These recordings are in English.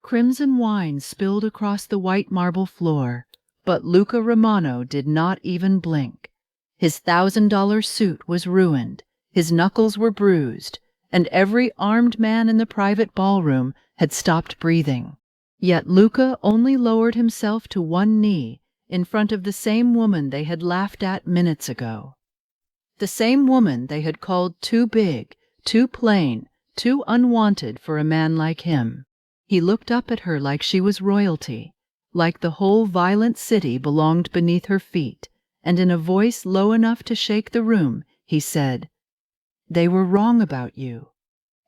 Crimson wine spilled across the white marble floor, but Luca Romano did not even blink. His $1,000 suit was ruined, his knuckles were bruised, and every armed man in the private ballroom had stopped breathing. Yet Luca only lowered himself to one knee in front of the same woman they had laughed at minutes ago. The same woman they had called too big, too plain, too unwanted for a man like him. He looked up at her like she was royalty, like the whole violent city belonged beneath her feet, and in a voice low enough to shake the room, he said, "They were wrong about you.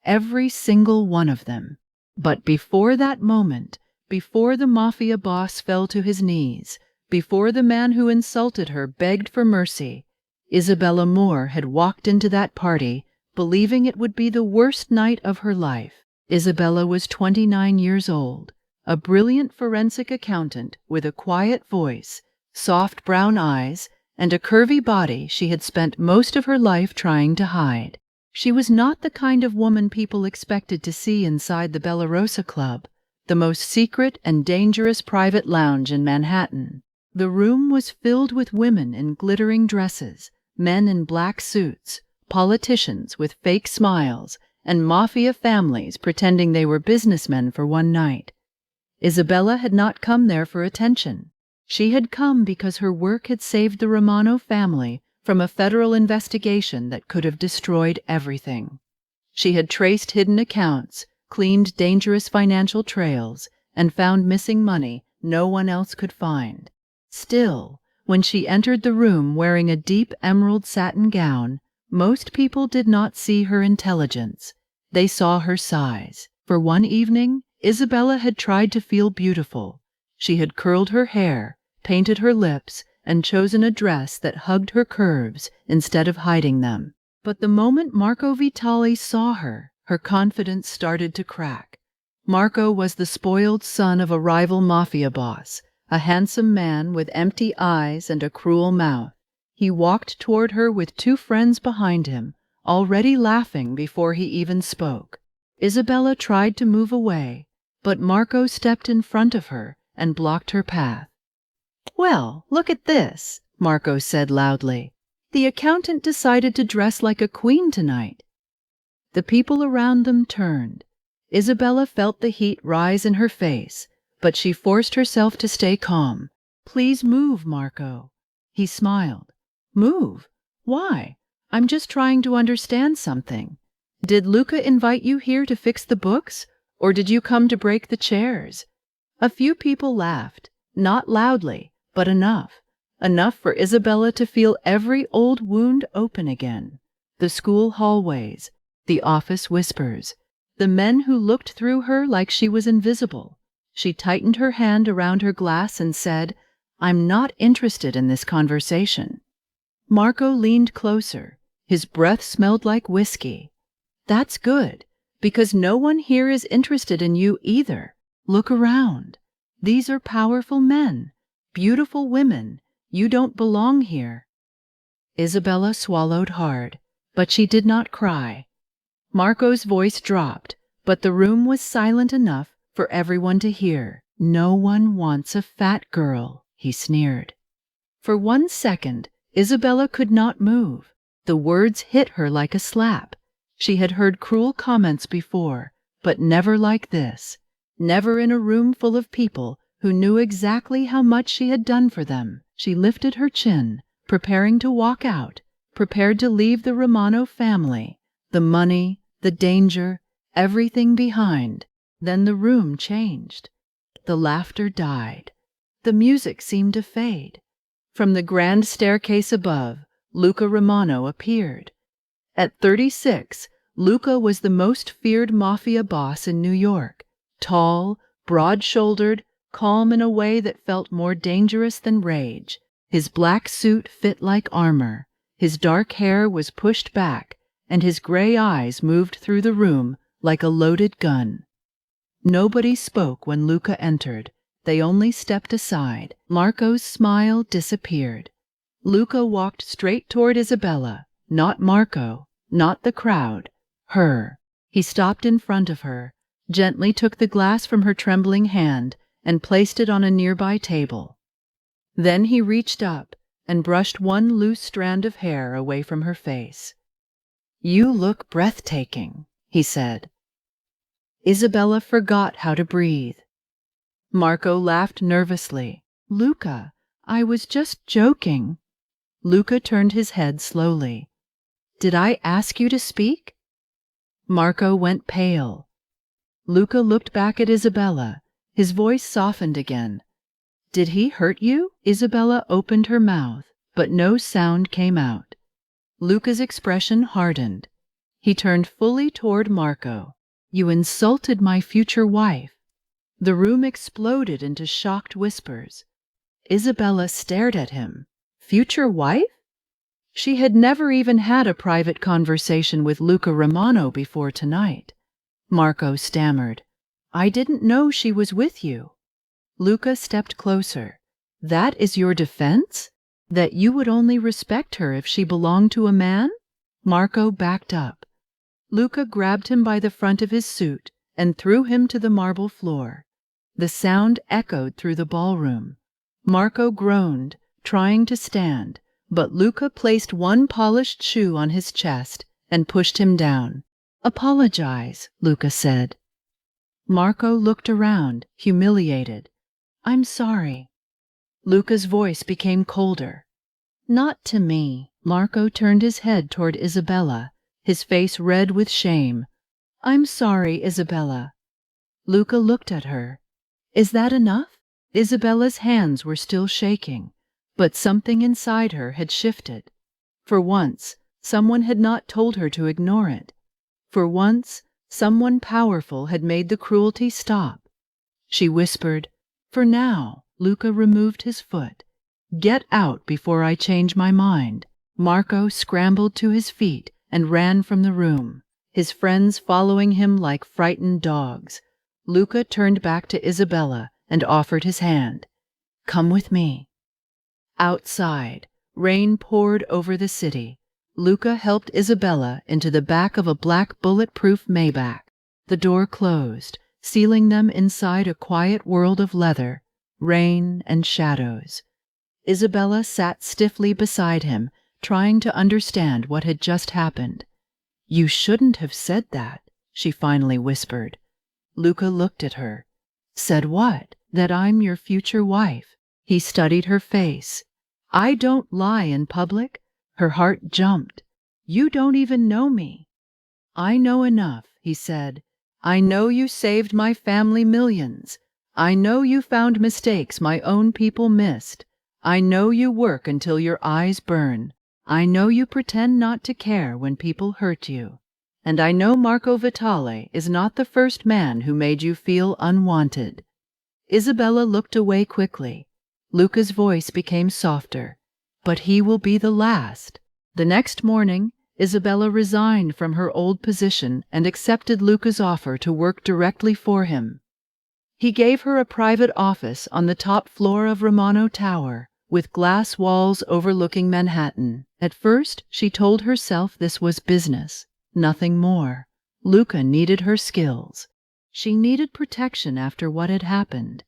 Every single one of them." But before that moment, before the Mafia boss fell to his knees, before the man who insulted her begged for mercy, Isabella Moore had walked into that party believing it would be the worst night of her life. Isabella was 29 years old, a brilliant forensic accountant with a quiet voice, soft brown eyes, and a curvy body she had spent most of her life trying to hide. She was not the kind of woman people expected to see inside the Bella Rosa Club, the most secret and dangerous private lounge in Manhattan. The room was filled with women in glittering dresses, men in black suits, politicians with fake smiles, and mafia families pretending they were businessmen for one night. Isabella had not come there for attention. She had come because her work had saved the Romano family from a federal investigation that could have destroyed everything. She had traced hidden accounts, cleaned dangerous financial trails, and found missing money no one else could find. Still, when she entered the room wearing a deep emerald satin gown, most people did not see her intelligence. They saw her size. For one evening, Isabella had tried to feel beautiful. She had curled her hair, painted her lips, and chosen a dress that hugged her curves instead of hiding them. But the moment Marco Vitali saw her, her confidence started to crack. Marco was the spoiled son of a rival mafia boss, a handsome man with empty eyes and a cruel mouth. He walked toward her with two friends behind him, already laughing before he even spoke. Isabella tried to move away, but Marco stepped in front of her and blocked her path. "Well, look at this," Marco said loudly. "The accountant decided to dress like a queen tonight." The people around them turned. Isabella felt the heat rise in her face, but she forced herself to stay calm. "Please move, Marco." He smiled. "Move? Why? I'm just trying to understand something. Did Luca invite you here to fix the books, or did you come to break the chairs?" A few people laughed, not loudly, but enough. Enough for Isabella to feel every old wound open again. The school hallways, the office whispers, the men who looked through her like she was invisible. She tightened her hand around her glass and said, "I'm not interested in this conversation." Marco leaned closer. His breath smelled like whiskey. "That's good, because no one here is interested in you either. Look around. These are powerful men, beautiful women. You don't belong here." Isabella swallowed hard, but she did not cry. Marco's voice dropped, but the room was silent enough for everyone to hear. "No one wants a fat girl," he sneered. For 1 second, Isabella could not move. The words hit her like a slap. She had heard cruel comments before, but never like this. Never in a room full of people who knew exactly how much she had done for them. She lifted her chin, preparing to walk out, prepared to leave the Romano family, the money, the danger, everything behind. Then the room changed. The laughter died. The music seemed to fade. From the grand staircase above, Luca Romano appeared. At 36, Luca was the most feared mafia boss in New York. Tall, broad-shouldered, calm in a way that felt more dangerous than rage. His black suit fit like armor. His dark hair was pushed back, and his gray eyes moved through the room like a loaded gun. Nobody spoke when Luca entered. They only stepped aside. Marco's smile disappeared. Luca walked straight toward Isabella, not Marco, not the crowd, her. He stopped in front of her, gently took the glass from her trembling hand and placed it on a nearby table. Then he reached up and brushed one loose strand of hair away from her face. "You look breathtaking," he said. Isabella forgot how to breathe. Marco laughed nervously. "Luca, I was just joking." Luca turned his head slowly. "Did I ask you to speak?" Marco went pale. Luca looked back at Isabella. His voice softened again. "Did he hurt you?" Isabella opened her mouth, but no sound came out. Luca's expression hardened. He turned fully toward Marco. "You insulted my future wife." The room exploded into shocked whispers. Isabella stared at him. Future wife? She had never even had a private conversation with Luca Romano before tonight. Marco stammered, "I didn't know she was with you." Luca stepped closer. "That is your defense? That you would only respect her if she belonged to a man?" Marco backed up. Luca grabbed him by the front of his suit and threw him to the marble floor. The sound echoed through the ballroom. Marco groaned, trying to stand, but Luca placed one polished shoe on his chest and pushed him down. "Apologize," Luca said. Marco looked around, humiliated. "I'm sorry." Luca's voice became colder. "Not to me." Marco turned his head toward Isabella, his face red with shame. "I'm sorry, Isabella." Luca looked at her. "Is that enough?" Isabella's hands were still shaking, but something inside her had shifted. For once, someone had not told her to ignore it. For once, someone powerful had made the cruelty stop. She whispered, "For now." Luca removed his foot. "Get out before I change my mind." Marco scrambled to his feet and ran from the room, his friends following him like frightened dogs. Luca turned back to Isabella and offered his hand. "Come with me." Outside, rain poured over the city. Luca helped Isabella into the back of a black bulletproof Maybach. The door closed, sealing them inside a quiet world of leather, rain, and shadows. Isabella sat stiffly beside him, trying to understand what had just happened. "You shouldn't have said that," she finally whispered. Luca looked at her. "Said what?" "That I'm your future wife." He studied her face. "I don't lie in public." Her heart jumped. "You don't even know me." "I know enough," he said. "I know you saved my family millions. I know you found mistakes my own people missed. I know you work until your eyes burn. I know you pretend not to care when people hurt you. And I know Marco Vitale is not the first man who made you feel unwanted." Isabella looked away quickly. Luca's voice became softer. "But he will be the last." The next morning, Isabella resigned from her old position and accepted Luca's offer to work directly for him. He gave her a private office on the top floor of Romano Tower, with glass walls overlooking Manhattan. At first, she told herself this was business, nothing more. Luca needed her skills. She needed protection after what had happened.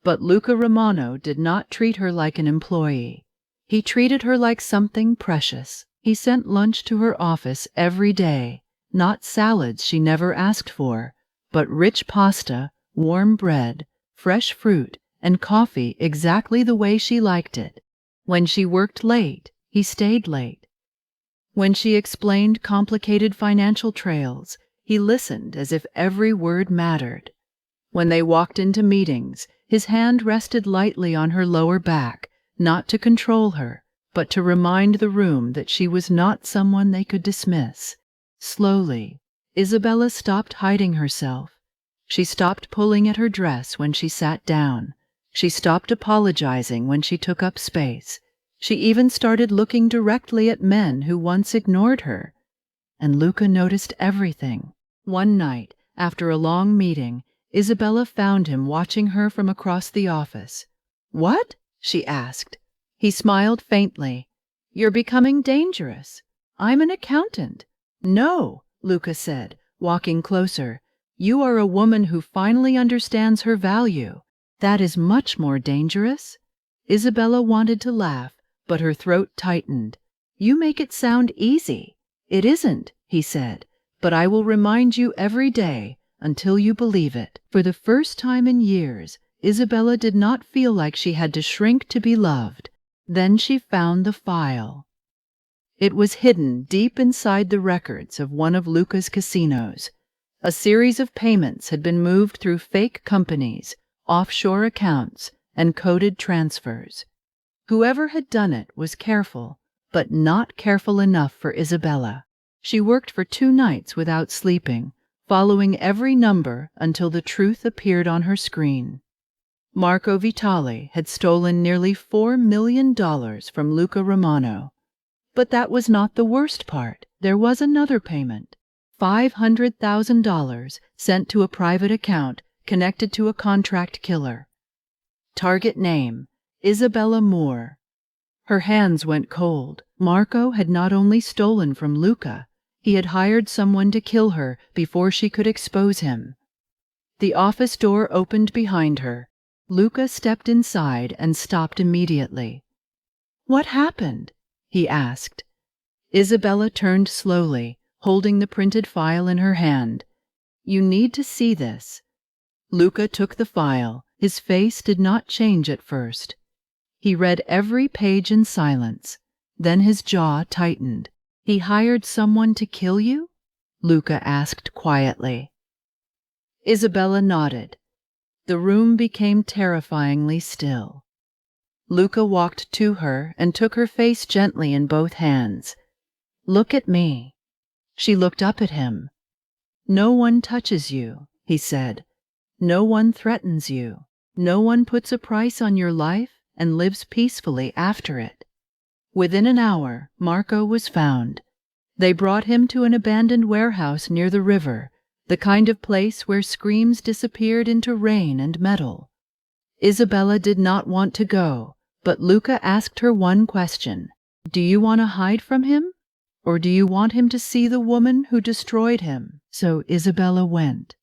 But Luca Romano did not treat her like an employee. He treated her like something precious. He sent lunch to her office every day, not salads she never asked for, but rich pasta, warm bread, fresh fruit, and coffee exactly the way she liked it. When she worked late, he stayed late. When she explained complicated financial trails, he listened as if every word mattered. When they walked into meetings, his hand rested lightly on her lower back, not to control her, but to remind the room that she was not someone they could dismiss. Slowly, Isabella stopped hiding herself. She stopped pulling at her dress when she sat down. She stopped apologizing when she took up space. She even started looking directly at men who once ignored her. And Luca noticed everything. One night, after a long meeting, Isabella found him watching her from across the office. "What?" she asked. He smiled faintly. "You're becoming dangerous. I'm an accountant." "No," Luca said, walking closer. You are a woman who finally understands her value. That is much more dangerous." Isabella wanted to laugh, but her throat tightened. "You make it sound easy." "It isn't," he said, "but I will remind you every day until you believe it." For the first time in years, Isabella did not feel like she had to shrink to be loved. Then she found the file. It was hidden deep inside the records of one of Luca's casinos. A series of payments had been moved through fake companies, offshore accounts, and coded transfers. Whoever had done it was careful, but not careful enough for Isabella. She worked for 2 nights without sleeping, following every number until the truth appeared on her screen. Marco Vitale had stolen nearly $4 million from Luca Romano. But that was not the worst part. There was another payment, $500,000 sent to a private account connected to a contract killer. Target name, Isabella Moore. Her hands went cold. Marco had not only stolen from Luca, he had hired someone to kill her before she could expose him. The office door opened behind her. Luca stepped inside and stopped immediately. "What happened?" he asked. Isabella turned slowly, holding the printed file in her hand. "You need to see this." Luca took the file. His face did not change at first. He read every page in silence. Then his jaw tightened. "He hired someone to kill you?" Luca asked quietly. Isabella nodded. The room became terrifyingly still. Luca walked to her and took her face gently in both hands. "Look at me." She looked up at him. "No one touches you," he said. "No one threatens you. No one puts a price on your life and lives peacefully after it." Within an hour, Marco was found. They brought him to an abandoned warehouse near the river, the kind of place where screams disappeared into rain and metal. Isabella did not want to go, but Luca asked her one question. "Do you want to hide from him? Or do you want him to see the woman who destroyed him?" So Isabella went.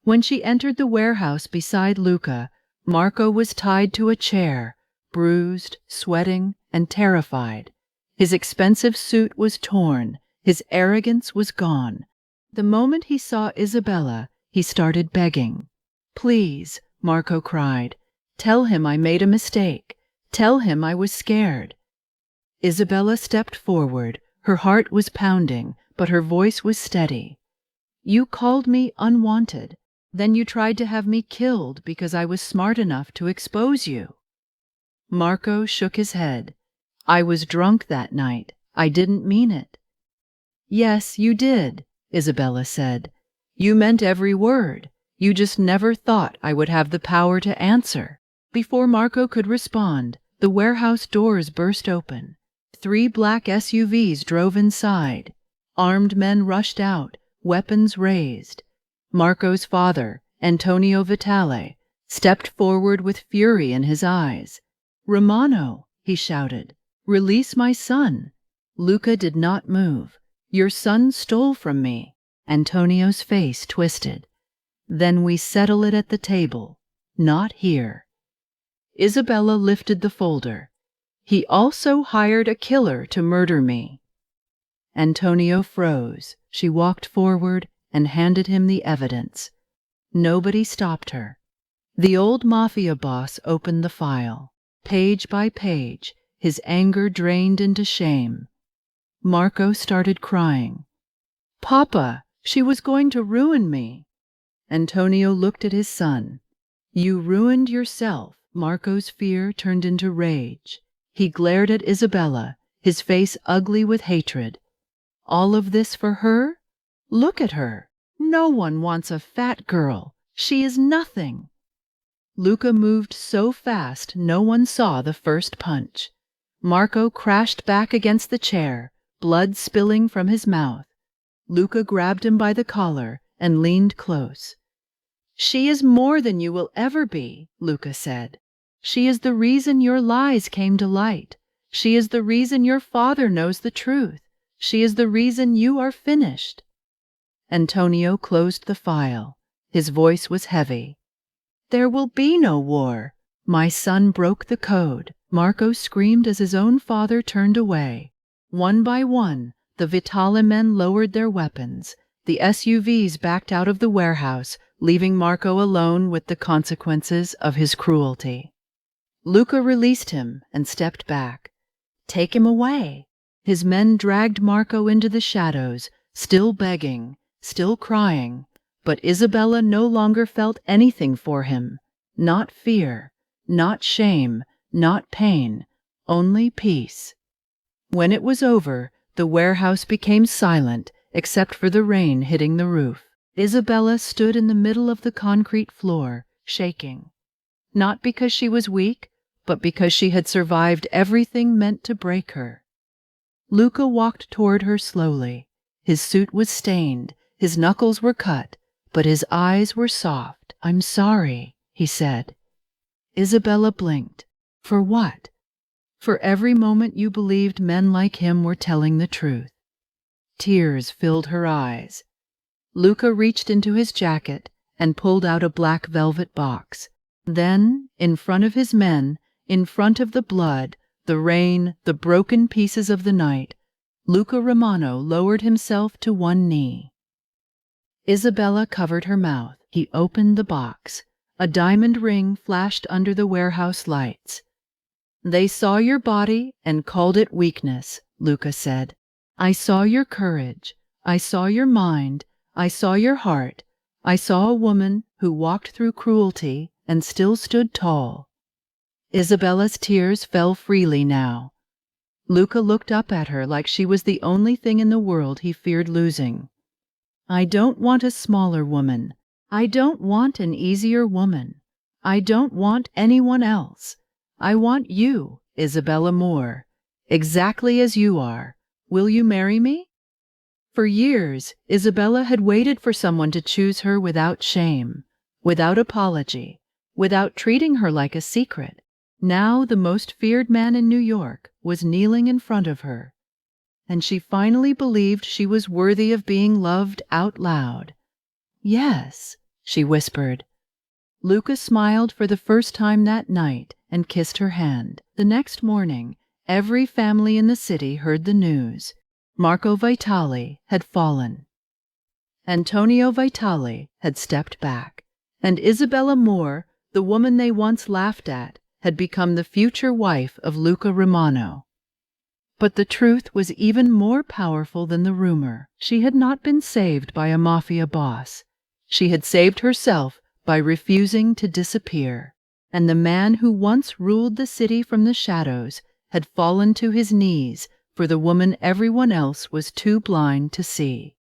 When she entered the warehouse beside Luca, Marco was tied to a chair, bruised, sweating, and terrified. His expensive suit was torn. His arrogance was gone. The moment he saw Isabella, he started begging. "Please," Marco cried. "Tell him I made a mistake. Tell him I was scared." Isabella stepped forward. Her heart was pounding, but her voice was steady. "You called me unwanted. Then you tried to have me killed because I was smart enough to expose you." Marco shook his head. "I was drunk that night. I didn't mean it." "Yes, you did," Isabella said. "You meant every word. You just never thought I would have the power to answer." Before Marco could respond, the warehouse doors burst open. 3 black SUVs drove inside. Armed men rushed out, weapons raised. Marco's father, Antonio Vitale, stepped forward with fury in his eyes. "Romano," he shouted, "release my son." Luca did not move. "Your son stole from me." Antonio's face twisted. "Then we settle it at the table, not here." Isabella lifted the folder. "He also hired a killer to murder me." Antonio froze. She walked forward and handed him the evidence. Nobody stopped her. The old Mafia boss opened the file. Page by page, his anger drained into shame. Marco started crying. "Papa, she was going to ruin me." Antonio looked at his son. "You ruined yourself." Marco's fear turned into rage. He glared at Isabella, his face ugly with hatred. "All of this for her? Look at her. No one wants a fat girl. She is nothing." Luca moved so fast no one saw the first punch. Marco crashed back against the chair, blood spilling from his mouth. Luca grabbed him by the collar and leaned close. "She is more than you will ever be," Luca said. "She is the reason your lies came to light. She is the reason your father knows the truth. She is the reason you are finished." Antonio closed the file. His voice was heavy. "There will be no war. My son broke the code," Marco screamed as his own father turned away. One by one, the Vitale men lowered their weapons. The SUVs backed out of the warehouse, leaving Marco alone with the consequences of his cruelty. Luca released him and stepped back. "Take him away." His men dragged Marco into the shadows, still begging, still crying, but Isabella no longer felt anything for him. Not fear, not shame, not pain, only peace. When it was over, the warehouse became silent except for the rain hitting the roof. Isabella stood in the middle of the concrete floor, shaking. Not because she was weak, but because she had survived everything meant to break her. Luca walked toward her slowly. His suit was stained, his knuckles were cut, but his eyes were soft. "I'm sorry," he said. Isabella blinked. For what? For every moment you believed men like him were telling the truth. Tears filled her eyes. Luca reached into his jacket and pulled out a black velvet box. Then, in front of his men, in front of the blood, the rain, the broken pieces of the night, Luca Romano lowered himself to one knee. Isabella covered her mouth. He opened the box. A diamond ring flashed under the warehouse lights. "They saw your body and called it weakness," Luca said. "I saw your courage. I saw your mind. I saw your heart. I saw a woman who walked through cruelty and still stood tall." Isabella's tears fell freely now. Luca looked up at her like she was the only thing in the world he feared losing. "I don't want a smaller woman. I don't want an easier woman. I don't want anyone else. I want you, Isabella Moore, exactly as you are. Will you marry me?" For years, Isabella had waited for someone to choose her without shame, without apology, without treating her like a secret. Now the most feared man in New York was kneeling in front of her, and she finally believed she was worthy of being loved out loud. "Yes," she whispered. Luca smiled for the first time that night and kissed her hand. The next morning, every family in the city heard the news. Marco Vitale had fallen. Antonio Vitale had stepped back, and Isabella Moore, the woman they once laughed at, had become the future wife of Luca Romano. But the truth was even more powerful than the rumor. She had not been saved by a Mafia boss. She had saved herself by refusing to disappear. And the man who once ruled the city from the shadows had fallen to his knees for the woman everyone else was too blind to see.